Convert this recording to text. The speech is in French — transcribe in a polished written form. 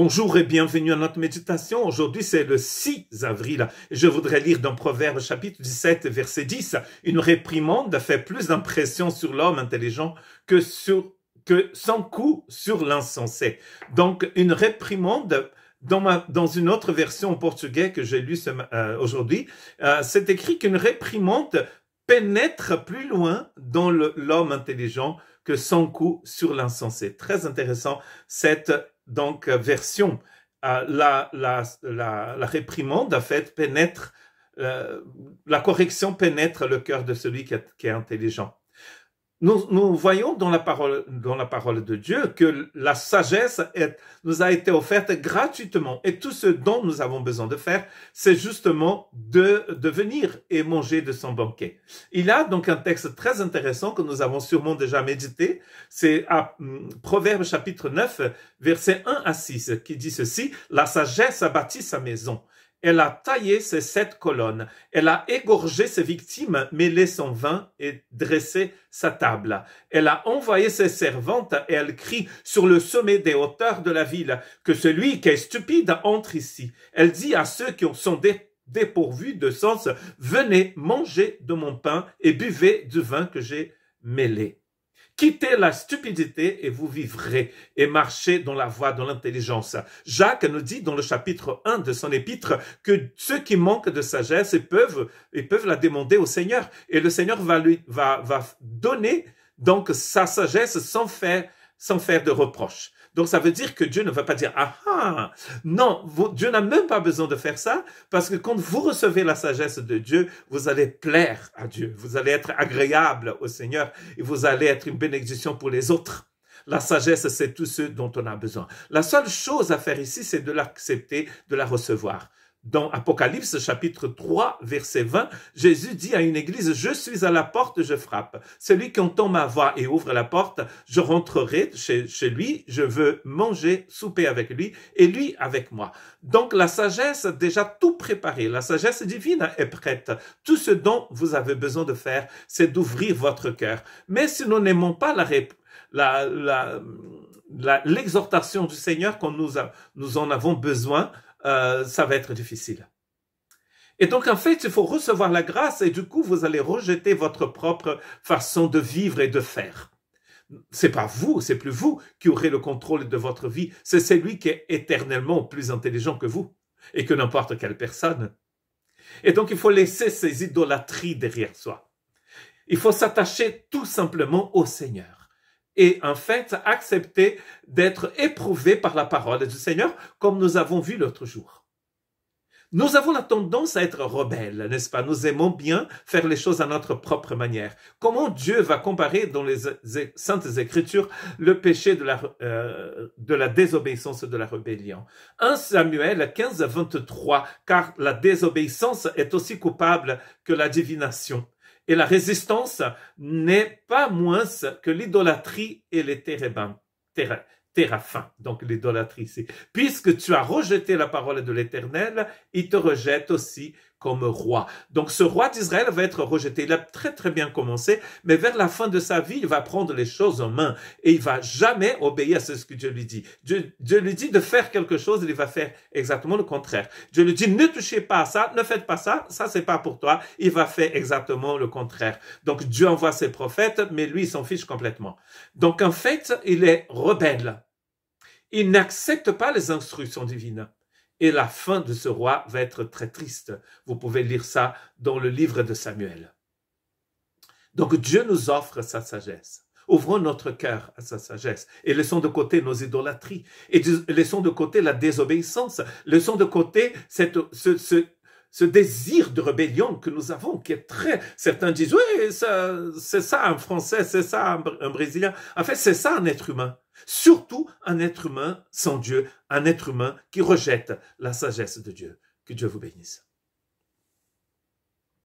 Bonjour et bienvenue à notre méditation. Aujourd'hui, c'est le 6 avril. Je voudrais lire dans Proverbes chapitre 17, verset 10. Une réprimande fait plus d'impression sur l'homme intelligent que 100 coups sur l'insensé. Donc, une réprimande, dans une autre version en portugais que j'ai lue aujourd'hui, c'est écrit qu'une réprimande pénètre plus loin dans l'homme intelligent que 100 coups sur l'insensé. Très intéressant cette version. La réprimande en fait pénètre, la correction pénètre le cœur de celui qui est intelligent. Nous voyons dans la parole de Dieu que la sagesse nous a été offerte gratuitement. Et tout ce dont nous avons besoin de faire, c'est justement de venir et manger de son banquet. Il y a donc un texte très intéressant que nous avons sûrement déjà médité. C'est à Proverbes chapitre 9, versets 1 à 6, qui dit ceci: « La sagesse a bâti sa maison. Elle a taillé ses 7 colonnes. Elle a égorgé ses victimes, mêlé son vin et dressé sa table. Elle a envoyé ses servantes et elle crie sur le sommet des hauteurs de la ville que celui qui est stupide entre ici. Elle dit à ceux qui sont dépourvus de sens: venez manger de mon pain et buvez du vin que j'ai mêlé. Quittez la stupidité et vous vivrez, et marchez dans la voie de l'intelligence. » Jacques nous dit dans le chapitre 1 de son épître que ceux qui manquent de sagesse peuvent la demander au Seigneur. Et le Seigneur va donner donc sa sagesse sans faire de reproches. Donc ça veut dire que Dieu ne va pas dire « Ah, non, Dieu n'a même pas besoin de faire ça, parce que quand vous recevez la sagesse de Dieu, vous allez plaire à Dieu, vous allez être agréable au Seigneur et vous allez être une bénédiction pour les autres. » La sagesse, c'est tout ce dont on a besoin. La seule chose à faire ici, c'est de l'accepter, de la recevoir. Dans Apocalypse chapitre 3, verset 20, Jésus dit à une église: « Je suis à la porte, je frappe. Celui qui entend ma voix et ouvre la porte, je rentrerai chez lui, je veux manger, souper avec lui et lui avec moi. » Donc la sagesse, déjà tout préparé, la sagesse divine est prête. Tout ce dont vous avez besoin de faire, c'est d'ouvrir votre cœur. Mais si nous n'aimons pas l'exhortation du Seigneur quand nous en avons besoin, ça va être difficile. Et donc, en fait, il faut recevoir la grâce et du coup, vous allez rejeter votre propre façon de vivre et de faire. C'est pas vous, c'est plus vous qui aurez le contrôle de votre vie. C'est celui qui est éternellement plus intelligent que vous et que n'importe quelle personne. Et donc, il faut laisser ces idolâtries derrière soi. Il faut s'attacher tout simplement au Seigneur. Et en fait, accepter d'être éprouvé par la parole du Seigneur, comme nous avons vu l'autre jour. Nous avons la tendance à être rebelles, n'est-ce pas? Nous aimons bien faire les choses à notre propre manière. Comment Dieu va comparer dans les Saintes Écritures le péché de la désobéissance et de la rébellion? 1 Samuel 15, 23, car la désobéissance est aussi coupable que la divination. Et la résistance n'est pas moins que l'idolâtrie et les téraphins. Donc l'idolâtrie ici. Puisque tu as rejeté la parole de l'Éternel, il te rejette aussi comme roi. Donc ce roi d'Israël va être rejeté. Il a très très bien commencé, mais vers la fin de sa vie, il va prendre les choses en main et il va jamais obéir à ce que Dieu lui dit. Dieu lui dit de faire quelque chose, il va faire exactement le contraire. Dieu lui dit: ne touchez pas à ça, ne faites pas ça, ça c'est pas pour toi. Il va faire exactement le contraire. Donc Dieu envoie ses prophètes, mais lui il s'en fiche complètement. Donc en fait, il est rebelle. Il n'accepte pas les instructions divines. Et la fin de ce roi va être très triste. Vous pouvez lire ça dans le livre de Samuel. Donc Dieu nous offre sa sagesse. Ouvrons notre cœur à sa sagesse et laissons de côté nos idolâtries et laissons de côté la désobéissance. Laissons de côté ce désir de rébellion que nous avons, qui est très... Certains disent: oui, c'est ça un Français, c'est ça un Brésilien. En fait, c'est ça un être humain. Surtout un être humain sans Dieu, un être humain qui rejette la sagesse de Dieu. Que Dieu vous bénisse.